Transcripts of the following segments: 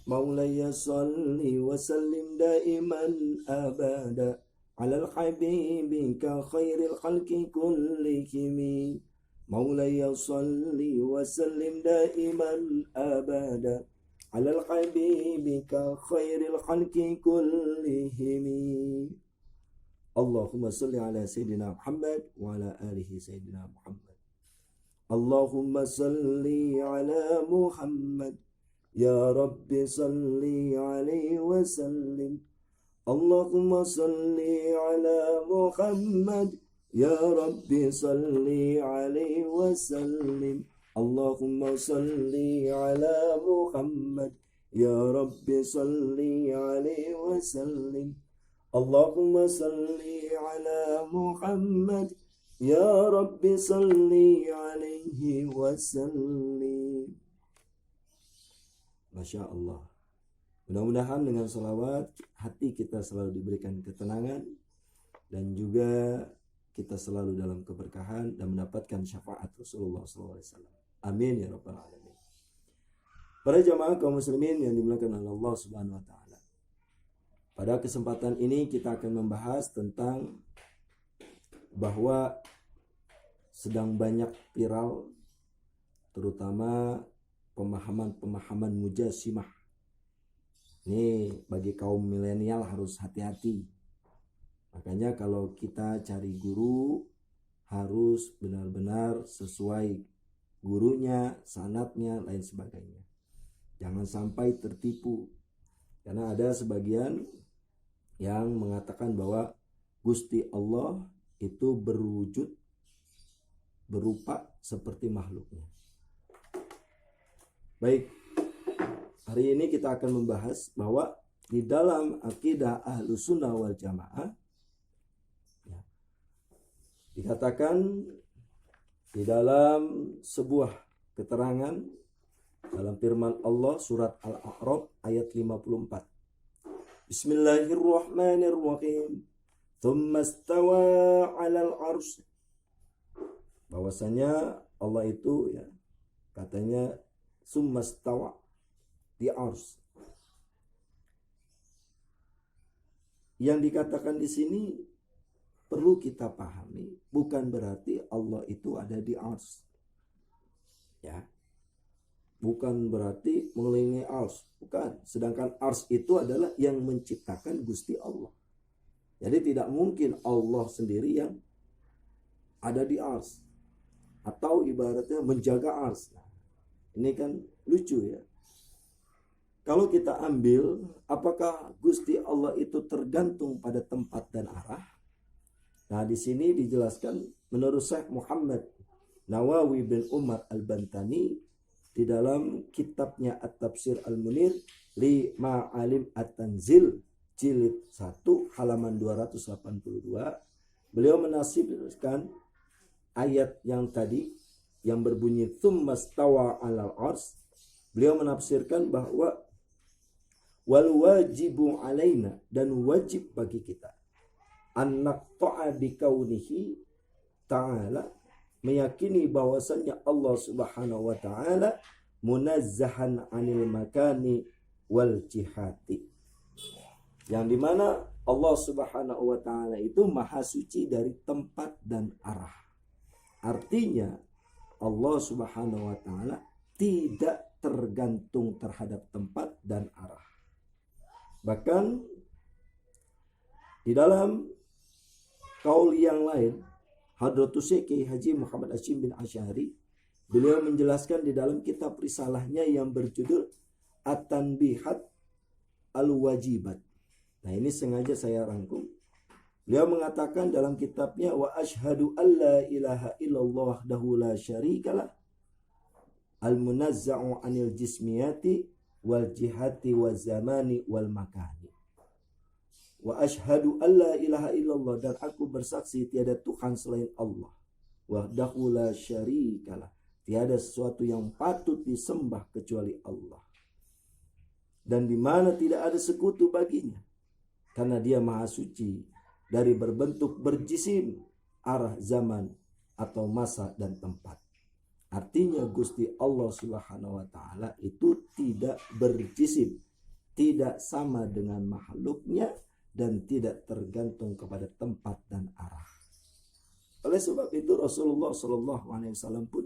مولاي صل وسلم دائما أبدا على الحبيب خير الخلق كلهم. مولاي صل وسلم دائما أبدا على الحبيب خير الخلق كلهم. اللهم صل على سيدنا محمد وعلى آله سيدنا محمد. اللهم صل على محمد يا رب صل عليه وسلم. اللهم صل على محمد يا رب صل عليه وسلم. اللهم صل على محمد يا رب صل عليه وسلم. اللهم صل على محمد يا رب صل عليه وسلم. Masya Allah. Mudah-mudahan dengan salawat hati kita selalu diberikan ketenangan dan juga kita selalu dalam keberkahan dan mendapatkan syafaat Rasulullah SAW. Amin ya rabbal alamin. Para jamaah kaum muslimin yang dimuliakan oleh Allah Subhanahu wa taala. Pada kesempatan ini kita akan membahas tentang bahwa sedang banyak viral terutama pemahaman mujassimah. Ini bagi kaum milenial harus hati-hati. Makanya kalau kita cari guru harus benar-benar sesuai gurunya, sanadnya, lain sebagainya. Jangan sampai tertipu. Karena ada sebagian yang mengatakan bahwa Gusti Allah itu berwujud berupa seperti makhluknya. Baik, hari ini kita akan membahas bahwa di dalam akidah Ahlus Sunnah wal Jamaah dikatakan di dalam sebuah keterangan dalam firman Allah surat Al-A'raf ayat 54. Bismillahirrahmanirrahim. Tsumma istawa 'alal 'arsy. Bahwasanya Allah itu ya katanya tsumma istawa di ars. Yang dikatakan di sini perlu kita pahami, bukan berarti Allah itu ada di ars. Ya. Bukan berarti mengelilingi ars, bukan. Sedangkan ars itu adalah yang menciptakan Gusti Allah. Jadi tidak mungkin Allah sendiri yang ada di ars atau ibaratnya menjaga ars. Nah, ini kan lucu ya. Kalau kita ambil, apakah Gusti Allah itu tergantung pada tempat dan arah? Nah, di sini dijelaskan menurut Syekh Muhammad Nawawi bin Umar Al-Bantani di dalam kitabnya At-Tafsir Al-Munir li Ma'alim At-Tanzil jilid 1 halaman 282, beliau menafsirkan ayat yang tadi yang berbunyi tsumma stawa 'alal 'arsy. Beliau menafsirkan bahwa wal wajibu alaina, dan wajib bagi kita an naqta'a bi kaunihi ta'ala, meyakini bahwasannya Allah Subhanahu wa taala munazzahan 'anil makani wal jihati, yang dimana Allah Subhanahu wa taala itu maha suci dari tempat dan arah. Artinya Allah Subhanahu wa taala tidak tergantung terhadap tempat dan arah. Bahkan di dalam kaul yang lain, Hadratus Syekh Haji Muhammad Hashim bin Asy'ari, beliau menjelaskan di dalam kitab risalahnya yang berjudul At-Tanbihat Al-Wajibat. Nah, ini sengaja saya rangkum. Beliau mengatakan dalam kitabnya wa asyhadu alla ilaha illallah wahdahu la syarikalah al-munazza'u 'anil jismiyati wal jihati waz zamani wal makani. Wa asyhadu alla ilaha illallah, dan aku bersaksi tiada Tuhan selain Allah. Wahdahu la syarikalah, tiada sesuatu yang patut disembah kecuali Allah. Dan di mana tidak ada sekutu baginya. Karena dia maha suci dari berbentuk berjisim, arah, zaman, atau masa dan tempat. Artinya Gusti Allah Subhanahu wa taala itu tidak berjisim, tidak sama dengan makhluknya, dan tidak tergantung kepada tempat dan arah. Oleh sebab itu Rasulullah SAW pun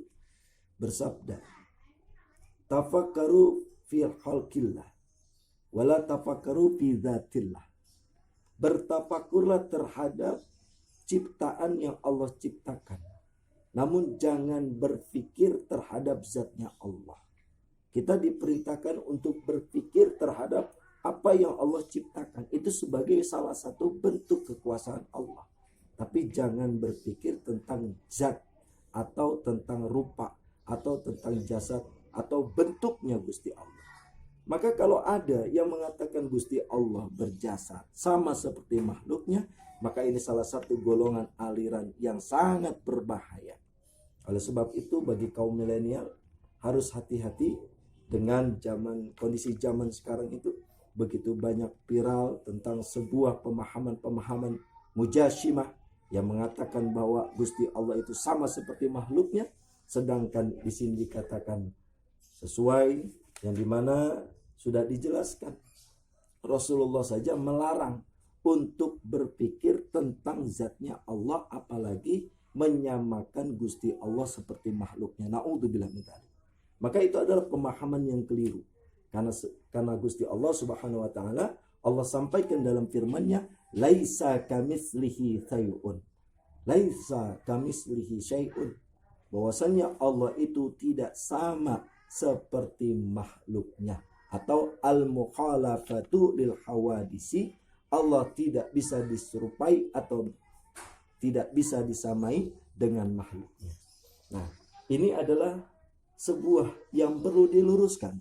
bersabda, tafakkaru fi khalqillah wala tafakkaru fi dzatillah. Bertafakurlah terhadap ciptaan yang Allah ciptakan, namun jangan berpikir terhadap zatnya Allah. Kita diperintahkan untuk berpikir terhadap apa yang Allah ciptakan. Itu sebagai salah satu bentuk kekuasaan Allah. Tapi jangan berpikir tentang zat, atau tentang rupa, atau tentang jasad, atau bentuknya Gusti Allah. Maka kalau ada yang mengatakan Gusti Allah berjasad sama seperti makhluknya, maka ini salah satu golongan aliran yang sangat berbahaya. Oleh sebab itu bagi kaum milenial harus hati-hati dengan kondisi zaman sekarang itu. Begitu banyak viral tentang sebuah pemahaman mujassimah yang mengatakan bahwa Gusti Allah itu sama seperti makhluknya, sedangkan di sini dikatakan sesuai yang dimana sudah dijelaskan. Rasulullah saja melarang untuk berpikir tentang zatnya Allah, apalagi menyamakan Gusti Allah seperti makhluknya. Na'udzubillah min dzalik. Maka itu adalah pemahaman yang keliru. Karena Gusti Allah Subhanahu wa taala, Allah sampaikan dalam firman-Nya, laisa kamitslihi syai'un. Laisa kamitslihi syai'un. Bahwasanya Allah itu tidak sama seperti makhluknya, atau al-mukhalafatu lil hawadisi. Allah tidak bisa diserupai atau tidak bisa disamai dengan makhluknya. Nah, ini adalah sebuah yang perlu diluruskan.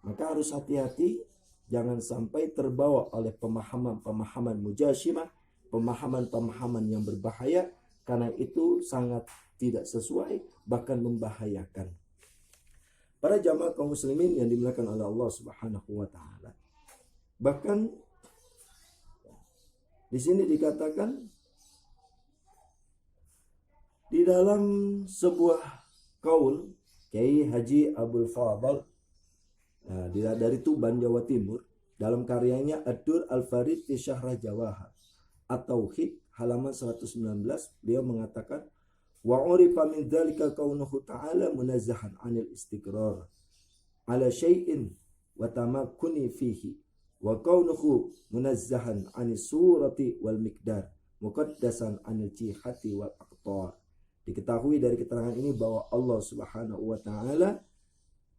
Maka harus hati-hati, jangan sampai terbawa oleh pemahaman mujassimah, pemahaman yang berbahaya, karena itu sangat tidak sesuai, bahkan membahayakan. Para jamaah kaum muslimin yang dimuliakan oleh Allah Subhanahu wa taala. Bahkan di sini dikatakan di dalam sebuah qaul Kiai Haji Abdul Fadl dari Tuban, Jawa Timur, dalam karyanya Ad-Dur Al-Farid fi Syarah Jawahir At-Tauhid halaman 119, beliau mengatakan wa urifa min dzalika kaunuhu ta'ala munazzahan 'anil istiqrar ala syai'in wa tamakkuni fihi wa kaunuhu munazzahan 'anis surati wal miqdar muqaddasan 'anil jihati wal aqtar. Diketahui dari keterangan ini bahwa Allah Subhanahu wa taala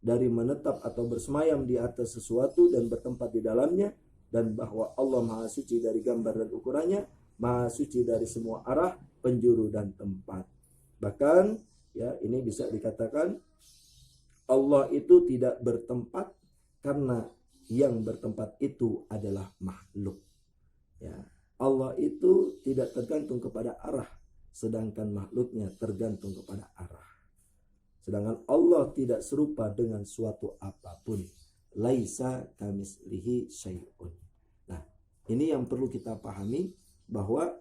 dari menetap atau bersemayam di atas sesuatu dan bertempat di dalamnya, dan bahwa Allah Maha Suci dari gambar dan ukurannya, Maha Suci dari semua arah, penjuru dan tempat. Bahkan ya, ini bisa dikatakan Allah itu tidak bertempat karena yang bertempat itu adalah makhluk. Ya, Allah itu tidak tergantung kepada arah, sedangkan makhluknya tergantung kepada arah. Sedangkan Allah tidak serupa dengan suatu apapun. Laisa kamitslihi syai'un. Nah, ini yang perlu kita pahami, bahwa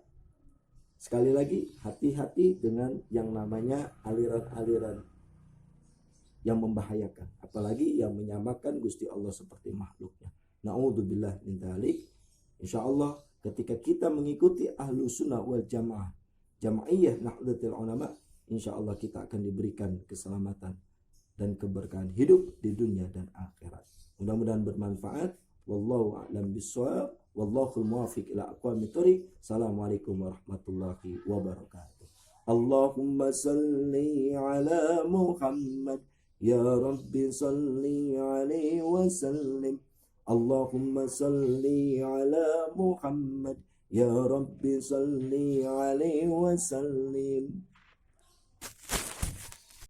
sekali lagi hati-hati dengan yang namanya aliran-aliran yang membahayakan, apalagi yang menyamakan Gusti Allah seperti makhluknya. Na'udzubillah min dzalik. Insyaallah ketika kita mengikuti ahlu sunnah wal jamaah, Jamaiyah Nahdlatul Ulama, insyaallah kita akan diberikan keselamatan dan keberkahan hidup di dunia dan akhirat. Mudah-mudahan bermanfaat. Wallahu a'lam bishawab. Wallahul muwaffiq ila aqwamit thoriq. Assalamualaikum warahmatullahi wabarakatuh. Allahumma salli ala Muhammad ya Rabbi salli alaihi wasallim. Allahumma salli ala Muhammad ya Rabbi salli alaihi wasallim.